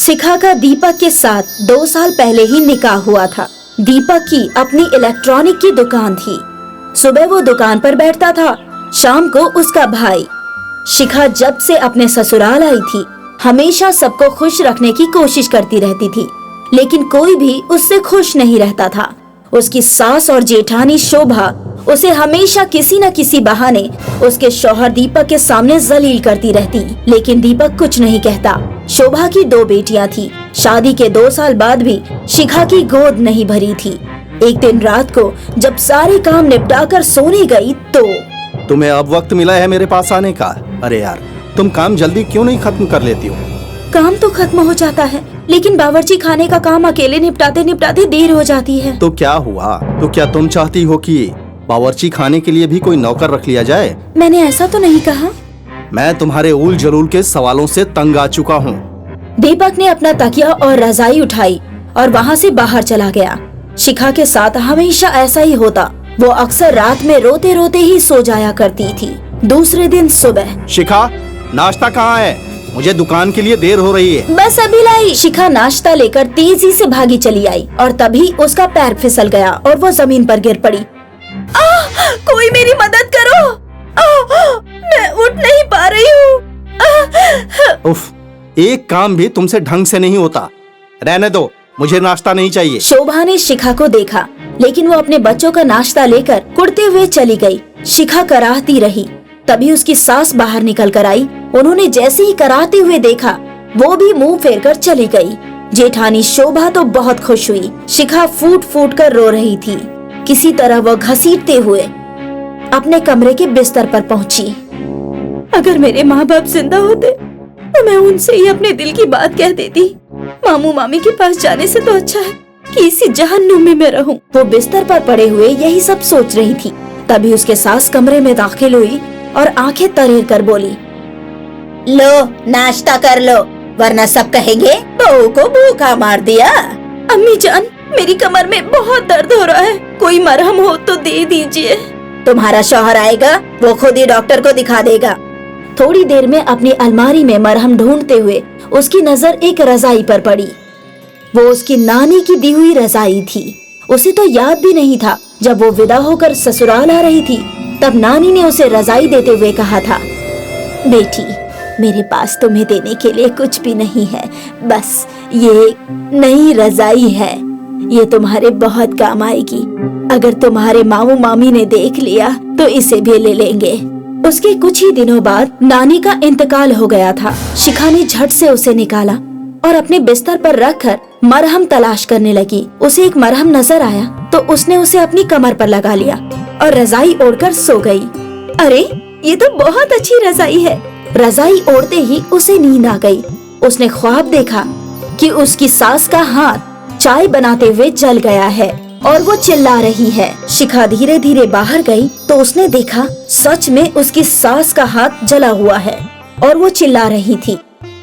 शिखा का दीपक के साथ 2 साल पहले ही निकाह हुआ था। दीपक की अपनी इलेक्ट्रॉनिक की दुकान थी। सुबह वो दुकान पर बैठता था, शाम को उसका भाई। शिखा जब से अपने ससुराल आई थी हमेशा सबको खुश रखने की कोशिश करती रहती थी, लेकिन कोई भी उससे खुश नहीं रहता था। उसकी सास और जेठानी शोभा उसे हमेशा किसी न किसी बहाने उसके शौहर दीपक के सामने जलील करती रहती, लेकिन दीपक कुछ नहीं कहता। शोभा की 2 बेटियां थी। शादी के 2 साल बाद भी शिखा की गोद नहीं भरी थी। एक दिन रात को जब सारे काम निपटाकर सोने गई तो तुम्हें अब वक्त मिला है मेरे पास आने का। अरे यार, तुम काम जल्दी क्यों नहीं खत्म कर लेती हो? काम तो खत्म हो जाता है, लेकिन बावर्ची खाने का काम अकेले निपटाते निपटाते देर हो जाती है। तो क्या हुआ? तो क्या तुम चाहती हो कि बावर्ची खाने के लिए भी कोई नौकर रख लिया जाए? मैंने ऐसा तो नहीं कहा। मैं तुम्हारे उल जलूल के सवालों से तंग आ चुका हूँ। दीपक ने अपना तकिया और रजाई उठाई और वहाँ से बाहर चला गया। शिखा के साथ हमेशा ऐसा ही होता। वो अक्सर रात में रोते रोते ही सो जाया करती थी। दूसरे दिन सुबह, शिखा, नाश्ता कहाँ है? मुझे दुकान के लिए देर हो रही है। बस अभी लाई। शिखा नाश्ता लेकर तेजी से भागी चली आई और तभी उसका पैर फिसल गया और वो जमीन पर गिर पड़ी। कोई मेरी मदद करो। मैं उठ नहीं पा रही हूँ। उफ, एक काम भी तुमसे ढंग से नहीं होता। रहने दो, मुझे नाश्ता नहीं चाहिए। शोभा ने शिखा को देखा, लेकिन वो अपने बच्चों का नाश्ता लेकर कुड़ते हुए चली गई। शिखा कराहती रही। तभी उसकी सास बाहर निकल कर आई। उन्होंने जैसे ही कराहते हुए देखा, वो भी मुंह फेर कर चली गई। जेठानी शोभा तो बहुत खुश हुई। शिखा फूट फूट कर रो रही थी। किसी तरह वो घसीटते हुए अपने कमरे के बिस्तर पर पहुंची। अगर मेरे माँ बाप जिंदा होते तो मैं उनसे ही अपने दिल की बात कह देती। मामू मामी के पास जाने से तो अच्छा है कि इसी जहन्नुम में रहूं। वो बिस्तर पर पड़े हुए यही सब सोच रही थी। तभी उसके सास कमरे में दाखिल हुई और आंखें तरेर कर बोली, लो नाश्ता कर लो, वरना सब कहेंगे बहू को भूखा मार दिया। अम्मी जान, मेरी कमर में बहुत दर्द हो रहा है, कोई मरहम हो तो दे दीजिए। तुम्हारा शौहर आएगा, वो खुद ही डॉक्टर को दिखा देगा। थोड़ी देर में अपनी अलमारी में मरहम ढूंढते हुए उसकी नजर एक रजाई पर पड़ी। वो उसकी नानी की दी हुई रजाई थी। उसे तो याद भी नहीं था जब वो विदा होकर ससुराल आ रही थी तब नानी ने उसे रजाई देते हुए कहा था, बेटी, मेरे पास तुम्हें देने के लिए कुछ भी नहीं है, बस ये नई रजाई है। ये तुम्हारे बहुत काम आएगी। अगर तुम्हारे मामू मामी ने देख लिया तो इसे भी ले लेंगे। उसके कुछ ही दिनों बाद नानी का इंतकाल हो गया था। शिखा ने झट से उसे निकाला और अपने बिस्तर पर रखकर मरहम तलाश करने लगी। उसे एक मरहम नजर आया तो उसने उसे अपनी कमर पर लगा लिया और रजाई ओढ़कर सो गई। अरे, ये तो बहुत अच्छी रजाई है। रजाई ओढ़ते ही उसे नींद आ गई। उसने ख्वाब देखा कि उसकी सास का हाथ चाय बनाते हुए जल गया है और वो चिल्ला रही है। शिखा धीरे धीरे बाहर गई तो उसने देखा सच में उसकी सास का हाथ जला हुआ है और वो चिल्ला रही थी।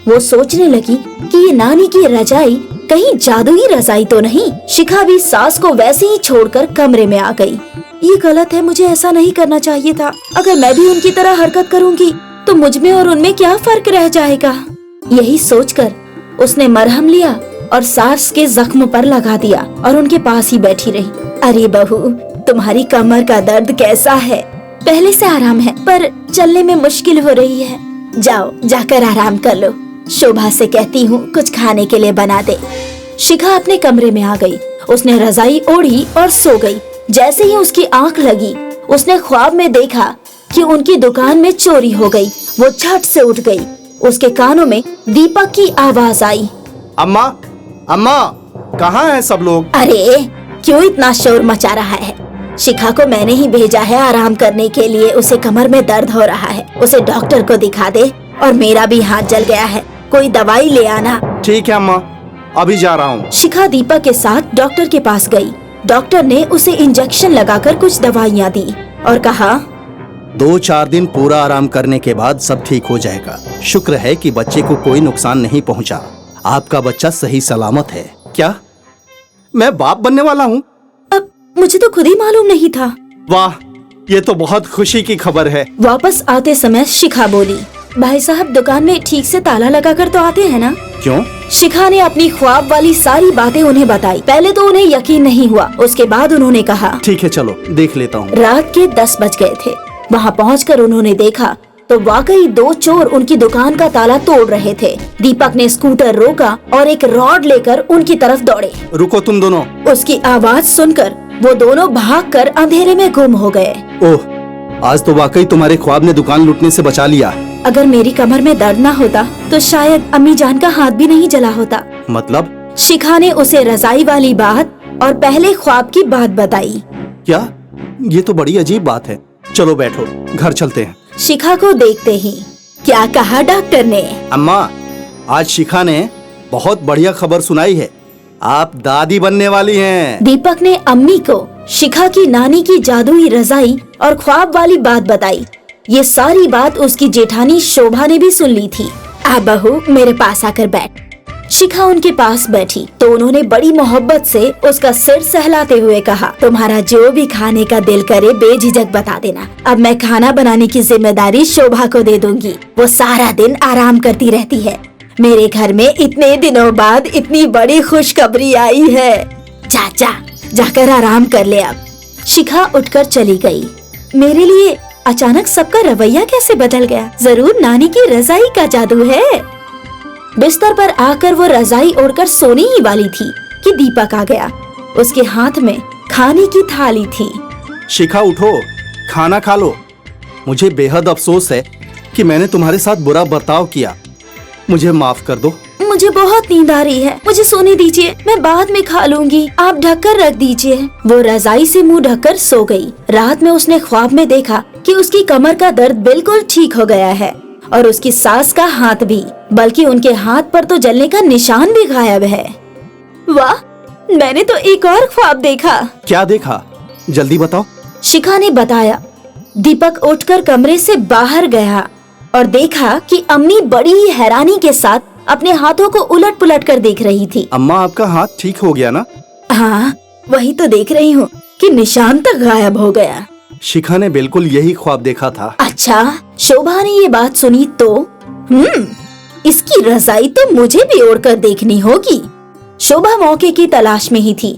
वो सोचने लगी कि ये नानी की रजाई कहीं जादुई रजाई तो नहीं। शिखा भी सास को वैसे ही छोड़कर कमरे में आ गई। ये गलत है, मुझे ऐसा नहीं करना चाहिए था। अगर मैं भी उनकी तरह हरकत करूंगी तो मुझ में और उनमें क्या फर्क रह जाएगा। यही सोचकर उसने मरहम लिया और सास के जख्म पर लगा दिया और उनके पास ही बैठी रही। अरे बहू, तुम्हारी कमर का दर्द कैसा है? पहले से आराम है, पर चलने में मुश्किल हो रही है। जाओ, जाकर आराम कर लो। शोभा से कहती हूँ कुछ खाने के लिए बना दे। शिखा अपने कमरे में आ गई। उसने रजाई ओढ़ी और सो गई। जैसे ही उसकी आंख लगी उसने ख्वाब में देखा कि उनकी दुकान में चोरी हो गई। वो झट से उठ गई। उसके कानों में दीपक की आवाज आई, अम्मा, अम्मा, कहाँ हैं सब लोग? अरे, क्यों इतना शोर मचा रहा है? शिखा को मैंने ही भेजा है आराम करने के लिए। उसे कमर में दर्द हो रहा है, उसे डॉक्टर को दिखा दे। और मेरा भी हाथ जल गया है, कोई दवाई ले आना। ठीक है अम्मा, अभी जा रहा हूँ। शिखा दीपक के साथ डॉक्टर के पास गई। डॉक्टर ने उसे इंजेक्शन लगाकर कुछ दवाइयाँ दी और कहा, 2-4 दिन पूरा आराम करने के बाद सब ठीक हो जाएगा। शुक्र है कि बच्चे को कोई नुकसान नहीं पहुंचा। आपका बच्चा सही सलामत है। क्या मैं बाप बनने वाला हूँ? अब मुझे तो खुद ही मालूम नहीं था। वाह, ये तो बहुत खुशी की खबर है। वापस आते समय शिखा बोली, भाई साहब दुकान में ठीक से ताला लगाकर तो आते हैं ना? क्यों? शिखा ने अपनी ख्वाब वाली सारी बातें उन्हें बताई। पहले तो उन्हें यकीन नहीं हुआ, उसके बाद उन्होंने कहा ठीक है चलो देख लेता हूँ। रात के 10 बज गए थे। वहाँ पहुँचकर उन्होंने देखा तो वाकई 2 चोर उनकी दुकान का ताला तोड़ रहे थे। दीपक ने स्कूटर रोका और एक रॉड लेकर उनकी तरफ दौड़े। रुको तुम दोनों। उसकी आवाज सुनकर वो दोनों भागकर अंधेरे में गुम हो गए। ओह, आज तो वाकई तुम्हारे ख्वाब ने दुकान लूटने से बचा लिया। अगर मेरी कमर में दर्द ना होता तो शायद अम्मी जान का हाथ भी नहीं जला होता। मतलब? शिखा ने उसे रजाई वाली बात और पहले ख्वाब की बात बताई। क्या? ये तो बड़ी अजीब बात है। चलो बैठो, घर चलते हैं। शिखा को देखते ही क्या कहा डॉक्टर ने? अम्मा, आज शिखा ने बहुत बढ़िया खबर सुनाई है। आप दादी बनने वाली हैं। दीपक ने अम्मी को शिखा की नानी की जादुई रजाई और ख्वाब वाली बात बताई। ये सारी बात उसकी जेठानी शोभा ने भी सुन ली थी। आ बहू, मेरे पास आकर बैठ। शिखा उनके पास बैठी तो उन्होंने बड़ी मोहब्बत से उसका सिर सहलाते हुए कहा, तुम्हारा जो भी खाने का दिल करे बेझिझक बता देना। अब मैं खाना बनाने की जिम्मेदारी शोभा को दे दूंगी। वो सारा दिन आराम करती रहती है। मेरे घर में इतने दिनों बाद इतनी बड़ी खुशखबरी आई है। चाचा, जाकर आराम कर ले अब। शिखा उठकर चली गई। मेरे लिए अचानक सबका रवैया कैसे बदल गया? जरूर नानी की रजाई का जादू है। बिस्तर पर आकर वो रजाई ओढ़कर सोने ही वाली थी कि दीपक आ गया। उसके हाथ में खाने की थाली थी। शिखा उठो, खाना खा लो। मुझे बेहद अफसोस है कि मैंने तुम्हारे साथ बुरा बर्ताव किया। मुझे माफ कर दो। मुझे बहुत नींद आ रही है, मुझे सोने दीजिए, मैं बाद में खा लूंगी। आप ढककर रख दीजिए। वो रजाई से मुंह ढककर सो गई। रात में उसने ख्वाब में देखा कि उसकी कमर का दर्द बिल्कुल ठीक हो गया है और उसकी सास का हाथ भी, बल्कि उनके हाथ पर तो जलने का निशान भी गायब है। वाह, मैंने तो एक और ख्वाब देखा। क्या देखा? जल्दी बताओ। शिखा ने बताया। दीपक उठकर कमरे से बाहर गया और देखा कि अम्मी बड़ी ही हैरानी के साथ अपने हाथों को उलट पुलट कर देख रही थी। अम्मा, आपका हाथ ठीक हो गया ना? हाँ, वही तो देख रही हूँ कि निशान तक गायब हो गया। शिखा ने बिल्कुल यही ख्वाब देखा था। अच्छा, शोभा ने ये बात सुनी तो इसकी रजाई तो मुझे भी ओढ़कर देखनी होगी। शोभा मौके की तलाश में ही थी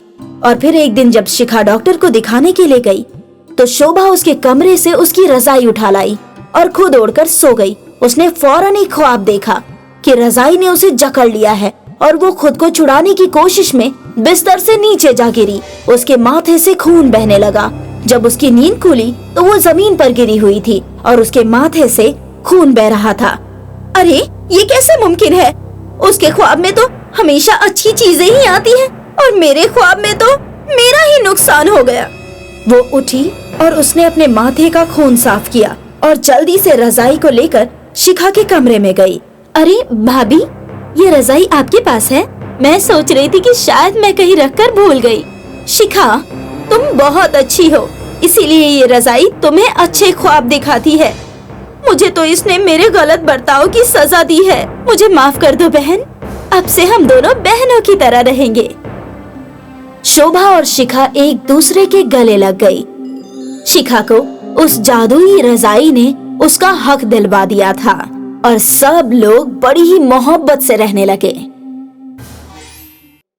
और फिर एक दिन जब शिखा डॉक्टर को दिखाने के लिए गई तो शोभा उसके कमरे से उसकी रजाई उठा लाई और खुद ओढ़कर सो गई। उसने फौरन ही ख्वाब देखा कि रजाई ने उसे जकड़ लिया है और वो खुद को छुड़ाने की कोशिश में बिस्तर से नीचे जा गिरी। उसके माथे से खून बहने लगा। जब उसकी नींद खुली तो वो जमीन पर गिरी हुई थी और उसके माथे से खून बह रहा था। अरे, ये कैसे मुमकिन है? उसके ख्वाब में तो हमेशा अच्छी चीजें ही आती हैं और मेरे ख्वाब में तो मेरा ही नुकसान हो गया। वो उठी और उसने अपने माथे का खून साफ किया और जल्दी से रजाई को लेकर शिखा के कमरे में गई। अरे भाभी, ये रजाई आपके पास है? मैं सोच रही थी कि शायद मैं कहीं रखकर भूल गई। शिखा, तुम बहुत अच्छी हो, इसीलिए ये रजाई तुम्हें अच्छे ख्वाब दिखाती है। मुझे तो इसने मेरे गलत बर्ताव की सजा दी है। मुझे माफ कर दो बहन। अब से हम दोनों बहनों की तरह रहेंगे। शोभा और शिखा एक दूसरे के गले लग गई। शिखा को उस जादुई रजाई ने उसका हक दिलवा दिया था और सब लोग बड़ी ही मोहब्बत से रहने लगे।